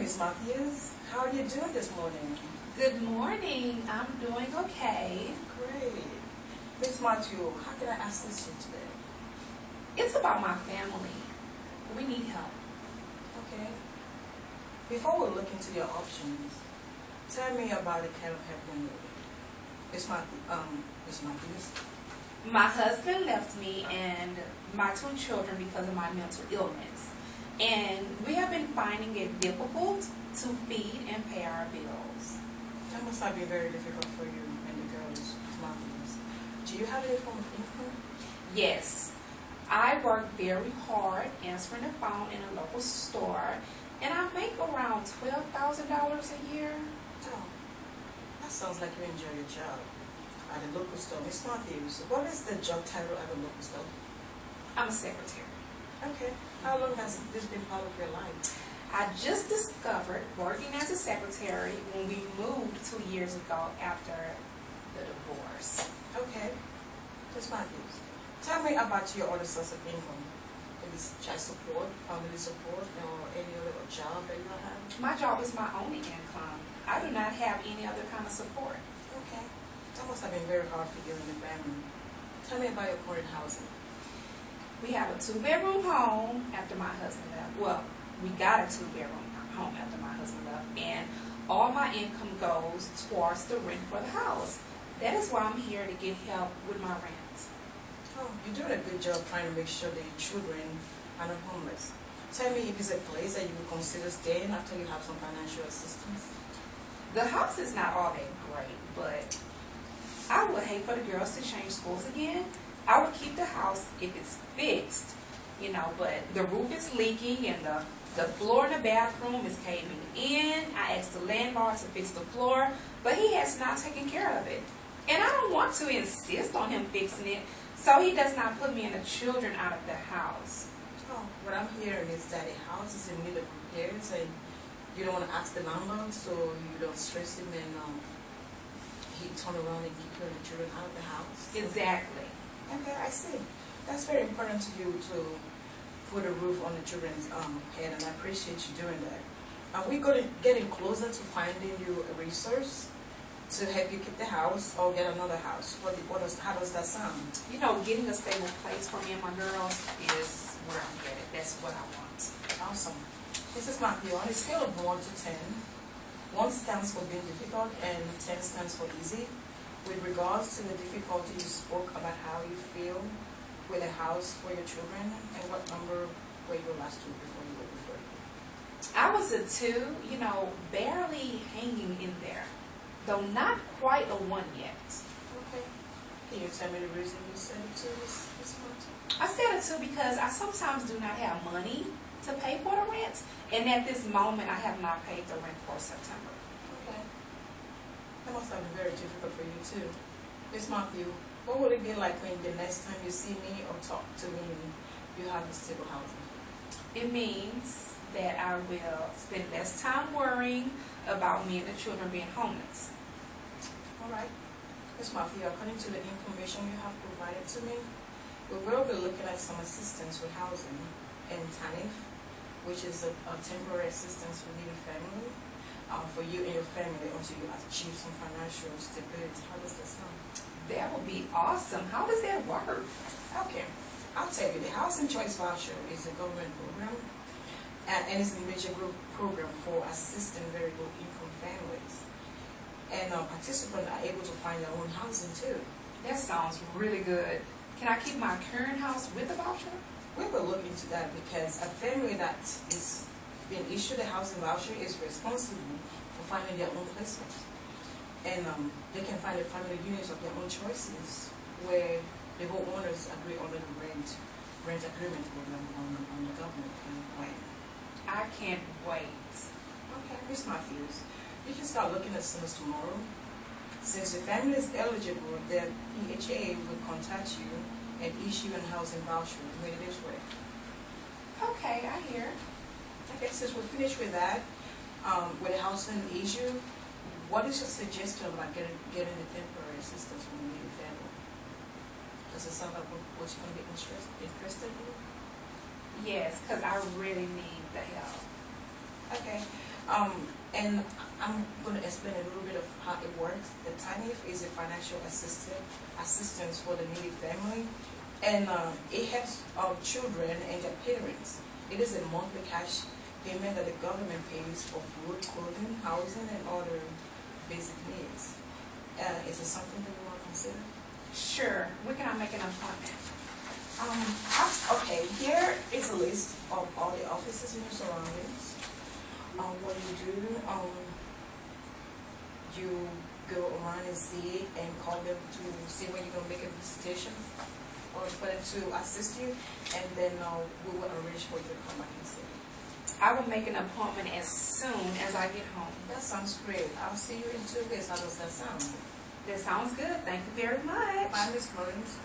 Miss Mathews. How are you doing this morning? Good morning. I'm doing okay. Great. Miss Mathews, how can I assist you today? It's about my family. We need help. Okay. Before we look into your options, tell me about the kind of help you need. Miss Mathews. My husband left me and my 2 children because of my mental illness. And we have been finding it difficult to feed and pay our bills. That must have been very difficult for you and the girls, Miss Mathews. Do you have any form of income? Yes. I work very hard answering the phone in a local store, and I make around $12,000 a year. Oh, that sounds like you enjoy your job at a local store. Miss Mathews, what is the job title at a local store? I'm a secretary. Okay. How long has this been part of your life? I just discovered working as a secretary when we moved 2 years ago after the divorce. Okay. Miss Mathews, tell me about your other source of income. Maybe child support, family support, or any other job that you have? My job is my only income. I do not have any other kind of support. Okay. That must have been very hard for you and the family. Tell me about your current housing. We have a 2-bedroom home after my husband left. Well, we got a 2-bedroom home after my husband left, and all my income goes towards the rent for the house. That is why I'm here to get help with my rent. Oh, you're doing a good job trying to make sure that your children are not homeless. Tell me if it's a place that you would consider staying after you have some financial assistance. The house is not all that great, but I would hate for the girls to change schools again. I would keep the house if it's fixed, but the roof is leaking and the floor in the bathroom is caving in. I asked the landlord to fix the floor, but he has not taken care of it. And I don't want to insist on him fixing it, so he does not put me and the children out of the house. Oh, what I'm hearing is that the house is in need of repairs and you don't want to ask the landlord, so you don't stress him and he turn around and keep you and the children out of the house. Exactly. Okay, I see. That's very important to you to put a roof on the children's head, and I appreciate you doing that. Are we getting closer to finding you a resource to help you keep the house or get another house? How does that sound? Getting a stable place for me and my girls is where I'm headed. That's what I want. Awesome. This is Matthew. On a scale of 1 to 10, 1 stands for being difficult and 10 stands for easy. With regards to the difficulty, you spoke about how you feel with a house for your children, and what number were your last 2 before you were referred? I was a 2, barely hanging in there, though not quite a 1 yet. Okay. Can you tell me the reason you said a 2 this month? I said a 2 because I sometimes do not have money to pay for the rent, and at this moment I have not paid the rent for September. Okay. That must have been very difficult for you too. Miss Mathews, what would it be like when the next time you see me or talk to me you have a stable housing? It means that I will spend less time worrying about me and the children being homeless. Alright. Miss Mathews, according to the information you have provided to me, we will be looking at some assistance with housing in TANF, which is a temporary assistance for needy family. For you and your family until you achieve some financial stability. How does that sound? That would be awesome. How does that work? Okay, I'll tell you. The Housing Choice Voucher is a government program, and it's a major group program for assisting very low income families. And participants are able to find their own housing too. That sounds really good. Can I keep my current house with the voucher? We will look into that because a family that is being issued a housing voucher is responsible for finding their own placement. And they can find the family units of their own choices where the whole owners agree on the rent agreement with them on the government plan. I can't wait. Okay, Miss Mathews, you can start looking as soon as tomorrow. Since the family is eligible, the PHA will contact you and issue a housing voucher when it is ready. Okay, I hear. Okay, since we're finished with that, with the housing issue, what is your suggestion about getting the temporary assistance from the needy family? Does it sound like what you're going to be interested in? Yes, because I really need the help. Okay. And I'm going to explain a little bit of how it works. The TANF is a financial assistance for the needy family, and it helps children and their parents. It is a monthly cash payment that the government pays for food, clothing, housing, and other basic needs. Is it something that you want to consider? Sure. When can I make an appointment? Okay, here is a list of all the offices in your surroundings. What you do, you go around and see it and call them to see when you're going to make a visitation or for them to assist you, and then we will arrange for you to come back and see it. I will make an appointment as soon as I get home. That sounds great. I'll see you in 2 days. How does that sound? That sounds good. Thank you very much. Bye, Miss Collins.